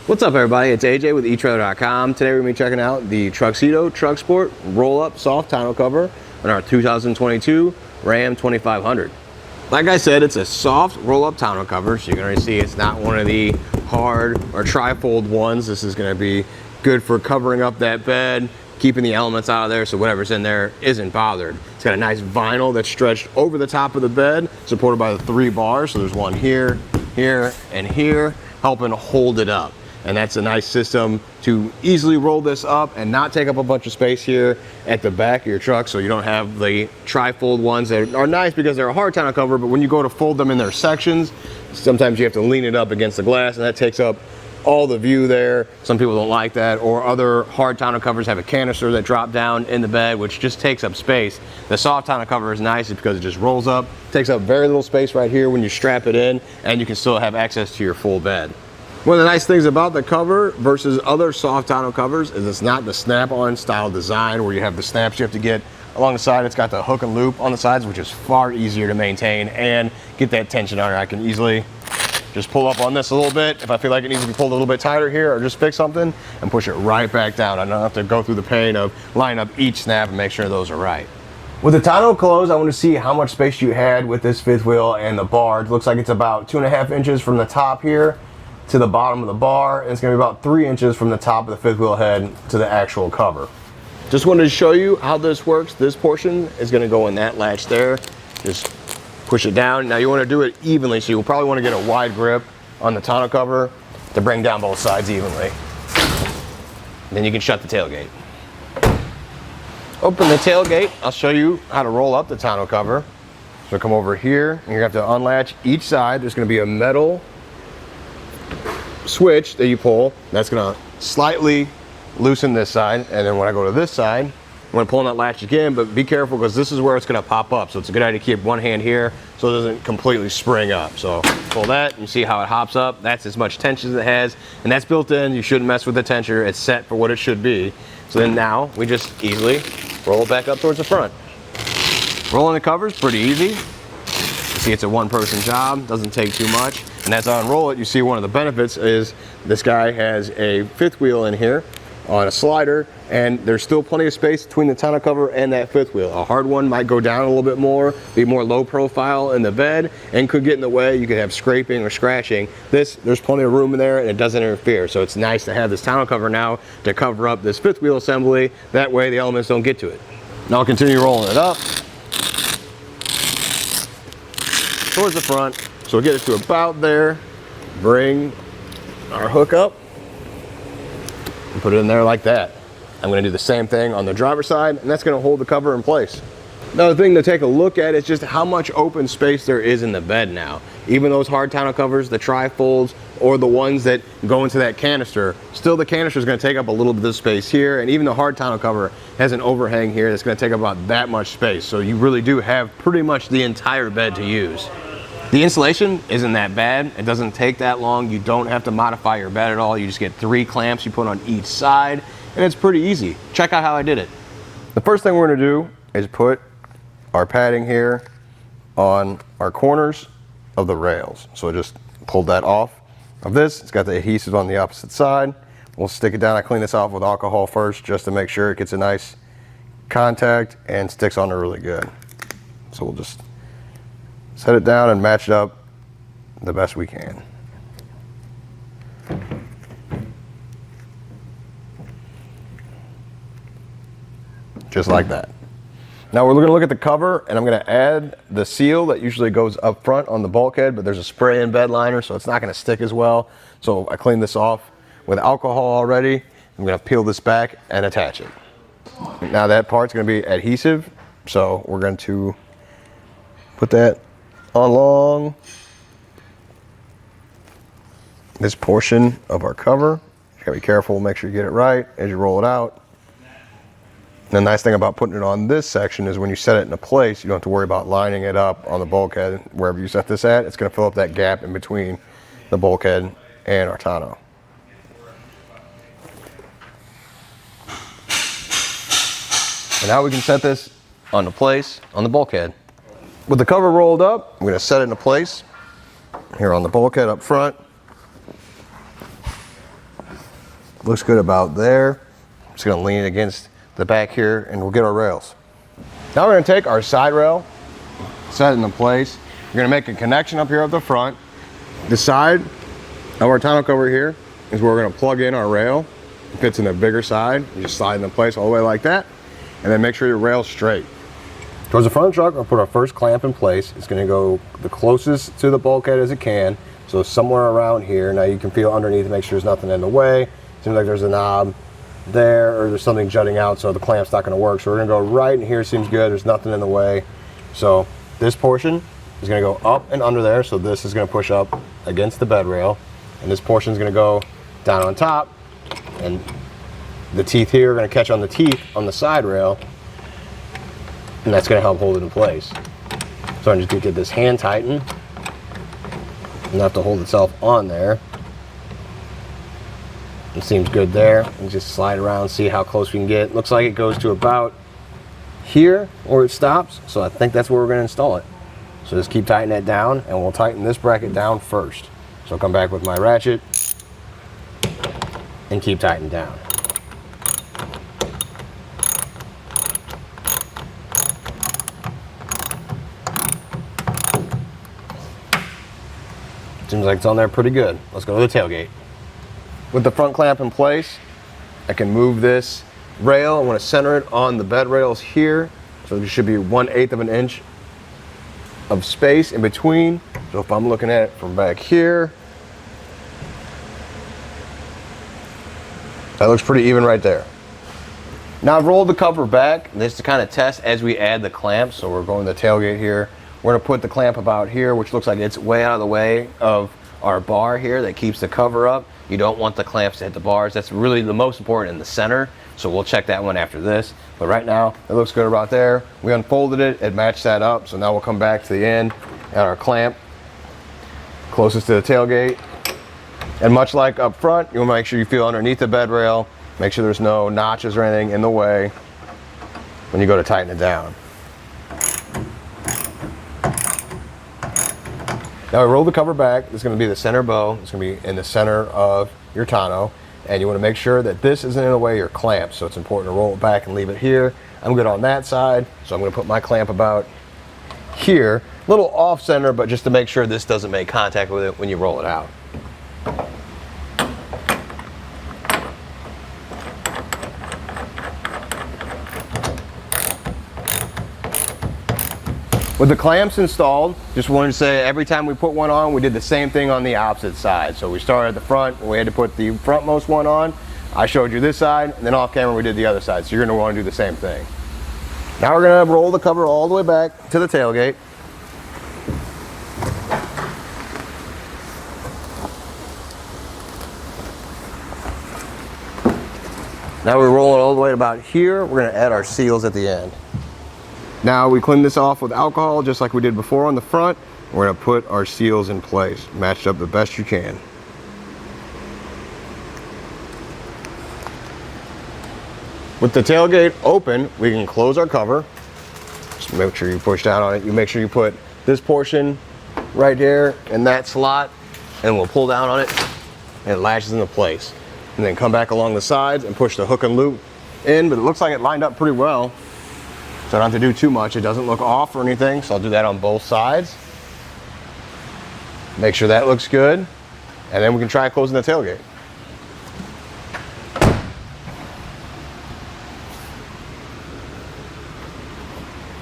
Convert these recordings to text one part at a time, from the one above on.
What's up, everybody? It's AJ with etrailer.com. Today we're going to be checking out the Truxedo TruXport roll-up soft tonneau cover on our 2022 Ram 2500. Like I said, it's a soft roll-up tonneau cover, so you can already see it's not one of the hard or tri-fold ones. This is going to be good for covering up that bed, keeping the elements out of there so whatever's in there isn't bothered. It's got a nice vinyl that's stretched over the top of the bed, supported by the 3 bars. So there's one here, here, and here, helping hold it up. And that's a nice system to easily roll this up and not take up a bunch of space here at the back of your truck, so you don't have the tri-fold ones that are nice because they're a hard tonneau cover, but when you go to fold them in their sections, sometimes you have to lean it up against the glass, and that takes up all the view there. Some people don't like that, or other hard tonneau covers have a canister that drop down in the bed, which just takes up space. The soft tonneau cover is nice because it just rolls up, takes up very little space right here when you strap it in, and you can still have access to your full bed. One of the nice things about the cover versus other soft tonneau covers is it's not the snap-on style design where you have the snaps you have to get along the side. It's got the hook and loop on the sides, which is far easier to maintain and get that tension on it. I can easily just pull up on this a little bit if I feel like it needs to be pulled a little bit tighter here, or just fix something and push it right back down. I don't have to go through the pain of lining up each snap and make sure those are right. With the tonneau closed, I want to see how much space you had with this fifth wheel and the bar. It looks like it's about 2.5 inches from the top here to the bottom of the bar, and it's going to be about 3 inches from the top of the fifth wheel head to the actual cover. Just wanted to show you how this works. This portion is going to go in that latch there. Just push it down. Now you want to do it evenly, so you'll probably want to get a wide grip on the tonneau cover to bring down both sides evenly. And then you can shut the tailgate. Open the tailgate. I'll show you how to roll up the tonneau cover. So come over here, and you're going to have to unlatch each side. There's going to be a metal switch that you pull. That's going to slightly loosen this side, and then when I go to this side, I'm going to pull on that latch again, but be careful because this is where it's going to pop up. So it's a good idea to keep one hand here so it doesn't completely spring up. So pull that, and you see how it hops up. That's as much tension as it has, and that's built in. You shouldn't mess with the tensioner. It's set for what it should be. So then now we just easily roll it back up towards the front. Rolling the cover is pretty easy. You see, it's a one-person job, doesn't take too much. And as I unroll it, you see one of the benefits is this guy has a fifth wheel in here on a slider, and there's still plenty of space between the tonneau cover and that fifth wheel. A hard one might go down a little bit more, be more low profile in the bed, and could get in the way. You could have scraping or scratching. There's plenty of room in there, and it doesn't interfere. So it's nice to have this tonneau cover now to cover up this fifth wheel assembly. That way the elements don't get to it. Now I'll continue rolling it up towards the front. So we'll get it to about there, bring our hook up, and put it in there like that. I'm gonna do the same thing on the driver's side, and that's gonna hold the cover in place. Another thing to take a look at is just how much open space there is in the bed now. Even those hard tonneau covers, the tri-folds, or the ones that go into that canister, still the canister is gonna take up a little bit of space here, and even the hard tonneau cover has an overhang here that's gonna take up about that much space. So you really do have pretty much the entire bed to use. The installation isn't that bad. It doesn't take that long. You don't have to modify your bed at all. You just get 3 clamps you put on each side, and it's pretty easy. Check out how I did it. The first thing we're gonna do is put our padding here on our corners of the rails. So I just pulled that off of this. It's got the adhesive on the opposite side. We'll stick it down. I clean this off with alcohol first just to make sure it gets a nice contact and sticks on there really good. So we'll just set it down and match it up the best we can. Just like that. Now we're going to look at the cover, and I'm going to add the seal that usually goes up front on the bulkhead, but there's a spray-in bed liner, so it's not going to stick as well. So I cleaned this off with alcohol already. I'm going to peel this back and attach it. Now that part's going to be adhesive, so we're going to put that along this portion of our cover. You gotta be careful, make sure you get it right as you roll it out. And the nice thing about putting it on this section is when you set it into place, you don't have to worry about lining it up on the bulkhead. Wherever you set this at, it's gonna fill up that gap in between the bulkhead and our tonneau. And now we can set this onto place on the bulkhead. With the cover rolled up, I'm going to set it into place here on the bulkhead up front. Looks good about there. I'm just gonna lean it against the back here and we'll get our rails. Now we're gonna take our side rail, set it into place. We're gonna make a connection up here at the front. The side of our tonneau cover here is where we're gonna plug in our rail. It fits in the bigger side. You just slide it into place all the way like that. And then make sure your rail's straight. Towards the front of the truck, I'll put our first clamp in place. It's gonna go the closest to the bulkhead as it can. So somewhere around here. Now you can feel underneath to make sure there's nothing in the way. Seems like there's a knob there or there's something jutting out, so the clamp's not gonna work. So we're gonna go right in here, seems good, there's nothing in the way. So this portion is gonna go up and under there, so this is gonna push up against the bed rail, and this portion is gonna go down on top, and the teeth here are gonna catch on the teeth on the side rail, and that's gonna help hold it in place. So I'm just gonna get this hand tightened, enough to hold itself on there. It seems good there. And just slide around, see how close we can get. Looks like it goes to about here or it stops. So I think that's where we're gonna install it. So just keep tightening it down and we'll tighten this bracket down first. So I'll come back with my ratchet and keep tightening down. Seems like it's on there pretty good. Let's go to the tailgate. With the front clamp in place, I can move this rail. I want to center it on the bed rails here. So there should be 1/8 of an inch of space in between. So if I'm looking at it from back here, that looks pretty even right there. Now I've rolled the cover back. This to kind of test as we add the clamp. So we're going to the tailgate here. We're gonna put the clamp about here, which looks like it's way out of the way of our bar here that keeps the cover up. You don't want the clamps to hit the bars. That's really the most important in the center. So we'll check that one after this. But right now, it looks good about there. We unfolded it, it matched that up. So now we'll come back to the end and our clamp closest to the tailgate. And much like up front, you wanna make sure you feel underneath the bed rail. Make sure there's no notches or anything in the way when you go to tighten it down. Now we roll the cover back. This is going to be the center bow. It's going to be in the center of your tonneau. And you want to make sure that this isn't in the way of your clamp. So it's important to roll it back and leave it here. I'm good on that side. So I'm going to put my clamp about here. A little off center, but just to make sure this doesn't make contact with it when you roll it out. With the clamps installed, just wanted to say every time we put one on, we did the same thing on the opposite side. So we started at the front, and we had to put the frontmost one on. I showed you this side, and then off camera we did the other side. So you're gonna wanna do the same thing. Now we're gonna roll the cover all the way back to the tailgate. Now we're rolling all the way about here. We're gonna add our seals at the end. Now we clean this off with alcohol just like we did before on the front. We're gonna put our seals in place, matched up the best you can. With the tailgate open, we can close our cover. Just make sure you push down on it. You make sure you put this portion right here in that slot, and we'll pull down on it and it latches into place. And then come back along the sides and push the hook and loop in, but it looks like it lined up pretty well. So I don't have to do too much. It doesn't look off or anything, so I'll do that on both sides. Make sure that looks good, and then we can try closing the tailgate.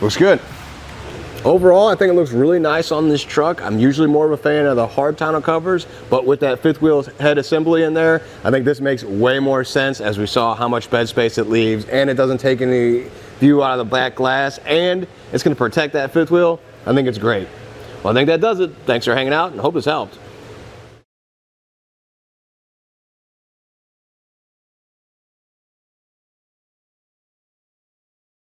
Looks good. Overall, I think it looks really nice on this truck. I'm usually more of a fan of the hard tonneau covers, but with that fifth wheel head assembly in there, I think this makes way more sense as we saw how much bed space it leaves, and it doesn't take any view out of the back glass, and it's gonna protect that fifth wheel. I think it's great. Well, I think that does it. Thanks for hanging out, and hope this helped.